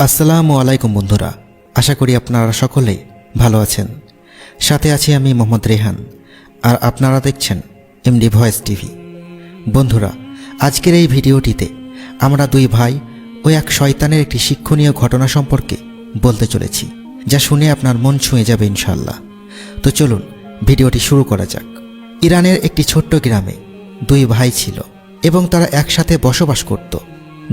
আসসালামু আলাইকুম বন্ধুরা, আশা করি আপনারা সকলেই ভালো আছেন। সাথে আছি আমি মোহাম্মদ রেহান, আর আপনারা দেখছেন এমডি ভয়েস টিভি। বন্ধুরা, আজকের এই ভিডিওটিতে আমরা দুই ভাই ও এক শয়তানের একটি শিক্ষণীয় ঘটনা সম্পর্কে বলতে চলেছি, যা শুনে আপনার মন ছুঁয়ে যাবে ইনশাআল্লাহ। তো চলুন ভিডিওটি শুরু করা যাক। ইরানের একটি ছোট্ট গ্রামে দুই ভাই ছিল এবং তারা একসাথে বসবাস করত।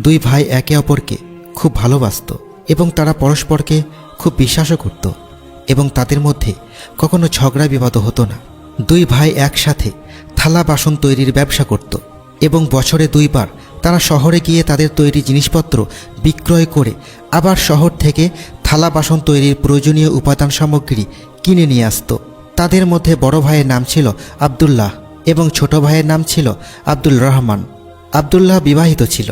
দুই ভাই একে অপরকে খুব ভালোবাসত এবং তারা পরস্পরকে খুব বিশ্বাসও করত এবং তাদের মধ্যে কখনো ঝগড়া বিবাদ হতো না। দুই ভাই একসাথে থালা বাসন তৈরির ব্যবসা করত এবং বছরে দুইবার তারা শহরে গিয়ে তাদের তৈরি জিনিসপত্র বিক্রয় করে আবার শহর থেকে থালা বাসন তৈরির প্রয়োজনীয় উপাদান সামগ্রী কিনে নিয়ে আসত। তাদের মধ্যে বড় ভাইয়ের নাম ছিল আব্দুল্লাহ এবং ছোট ভাইয়ের নাম ছিল আব্দুল রহমান। আব্দুল্লাহ বিবাহিত ছিল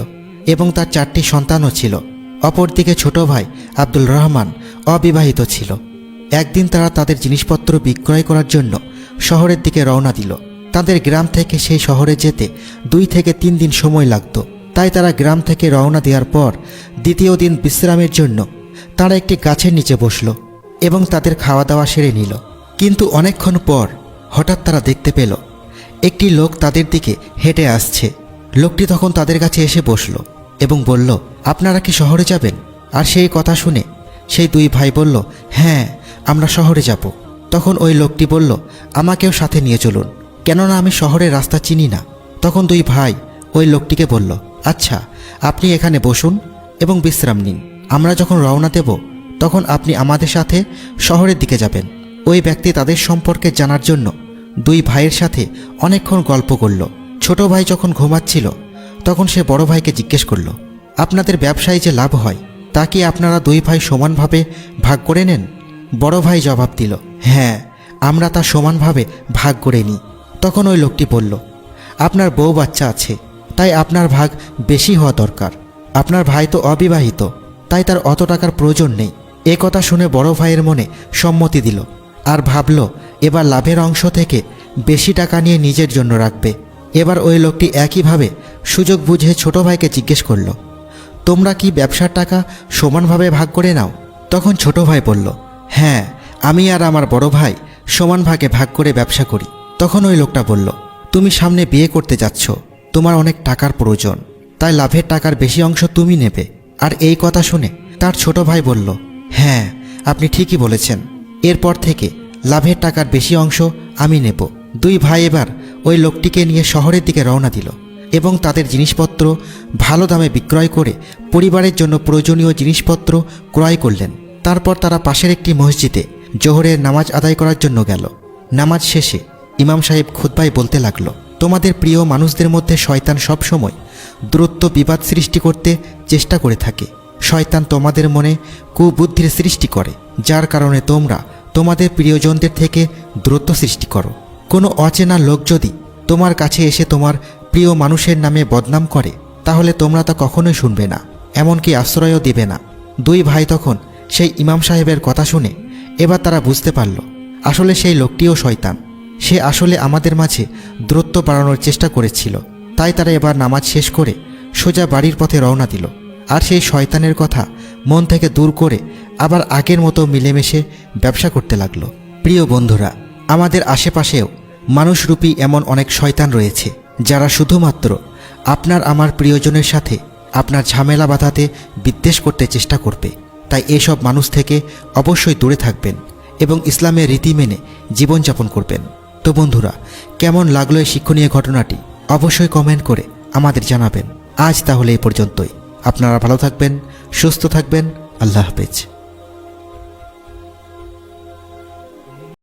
এবং তার 4টি সন্তানও ছিল। অপরদিকে ছোট ভাই আব্দুল রহমান অবিবাহিত ছিল। একদিন তারা তাদের জিনিসপত্র বিক্রয় করার জন্য শহরের দিকে রওনা দিল। তাদের গ্রাম থেকে সেই শহরে যেতে 2 থেকে 3 দিন সময় লাগত। তাই তারা গ্রাম থেকে রওনা দেওয়ার পর দ্বিতীয় দিন বিশ্রামের জন্য তারা একটি গাছের নিচে বসল এবং তাদের খাওয়া দাওয়া সেরে নিল। কিন্তু অনেকক্ষণ পর হঠাৎ তারা দেখতে পেল একটি লোক তাদের দিকে হেঁটে আসছে। লোকটি তখন তাদের কাছে এসে বসল এবং বলল, আপনারা কি শহরে যাবেন? আর সেই কথা শুনে সেই দুই ভাই বলল, হ্যাঁ, আমরা শহরে যাব। তখন ওই লোকটি বলল, আমাকেও সাথে নিয়ে চলুন, কেননা আমি শহরের রাস্তা চিনি না। তখন দুই ভাই ওই লোকটিকে বলল, আচ্ছা, আপনি এখানে বসুন এবং বিশ্রাম নিন। আমরা যখন রওনা দেব তখন আপনি আমাদের সাথে শহরের দিকে যাবেন। ওই ব্যক্তি তাদের সম্পর্কে জানার জন্য দুই ভাইয়ের সাথে অনেকক্ষণ গল্প করল। ছোট ভাই যখন ঘুমাচ্ছিল তখন সে বড় ভাইকে জিজ্ঞেস করল, আপনাদের ব্যবসায় যে লাভ হয় তা কি আপনারা দুই ভাই সমানভাবে ভাগ করে নেন? বড় ভাই জবাব দিল, হ্যাঁ, আমরা তা সমানভাবে ভাগ করে নিই। তখন ওই লোকটি বলল, আপনার বউ বাচ্চা আছে, তাই আপনার ভাগ বেশি হওয়া দরকার। আপনার ভাই তো অবিবাহিত, তাই তার অত টাকার প্রয়োজন নেই। এ কথা শুনে বড় ভাইয়ের মনে সম্মতি দিল আর ভাবল এবার লাভের অংশ থেকে বেশি টাকা নিয়ে নিজের জন্য রাখবে। এবার ওই লোকটি একইভাবে সুযোগ বুঝে ছোট ভাইকে জিজ্ঞেস করল, তোমরা কি ব্যবসার টাকা সমানভাবে ভাগ করে নাও? তখন ছোট ভাই বলল, হ্যাঁ, আমি আর আমার বড় ভাই সমান ভাগে ভাগ করে ব্যবসা করি। তখন ওই লোকটা বলল, তুমি সামনে বিয়ে করতে যাচ্ছ, তোমার অনেক টাকার প্রয়োজন, তাই লাভের টাকার বেশি অংশ তুমি নেবে। আর এই কথা শুনে তার ছোট ভাই বলল, হ্যাঁ, আপনি ঠিকই বলেছেন, এরপর থেকে লাভের টাকার বেশি অংশ আমি নেব। দুই ভাই এবার ওই লোকটিকে নিয়ে শহরের দিকে রওনা দিল এবং তাদের জিনিসপত্র ভালো দামে বিক্রয় করে পরিবারের জন্য প্রয়োজনীয় জিনিসপত্র ক্রয় করলেন। তারপর তারা পাশের একটি মসজিদে জোহরের নামাজ আদায় করার জন্য গেল। নামাজ শেষে ইমাম সাহেব খুতবায় বলতে লাগলো, তোমাদের প্রিয় মানুষদের মধ্যে শয়তান সবসময় দূরত্ব বিবাদ সৃষ্টি করতে চেষ্টা করে থাকে। শয়তান তোমাদের মনে কুবুদ্ধির সৃষ্টি করে, যার কারণে তোমরা তোমাদের প্রিয়জনদের থেকে দূরত্ব সৃষ্টি করো। কোনো অচেনা লোক যদি তোমার কাছে এসে তোমার প্রিয় মানুষের নামে বদনাম করে তাহলে তোমরা তা কখনোই শুনবে না, এমনকি আশ্রয়ও দেবে না। দুই ভাই তখন সেই ইমাম সাহেবের কথা শুনে এবার তারা বুঝতে পারল আসলে সেই লোকটিও শয়তান। সে আসলে আমাদের মাঝে দূরত্ব বাড়ানোর চেষ্টা করেছিল। তাই তারা এবার নামাজ শেষ করে সোজা বাড়ির পথে রওনা দিল আর সেই শয়তানের কথা মন থেকে দূর করে আবার আগের মতো মিলেমিশে ব্যবসা করতে লাগলো। প্রিয় বন্ধুরা, আমাদের আশেপাশেও মানুষরূপী এমন অনেক শয়তান রয়েছে যারা শুধুমাত্র আপনার আমার প্রিয়জনের সাথে আপনার ঝামেলা বাঁধাতে বিদ্বেষ করতে চেষ্টা করবে। তাই এসব মানুষ থেকে অবশ্যই দূরে থাকবেন এবং ইসলামের রীতি মেনে জীবনযাপন করবেন। তো বন্ধুরা, কেমন লাগলো এই শিক্ষণীয় ঘটনাটি অবশ্যই কমেন্ট করে আমাদের জানাবেন। আজ তাহলে এই পর্যন্তই। আপনারা ভালো থাকবেন, সুস্থ থাকবেন। আল্লাহ হাফেজ।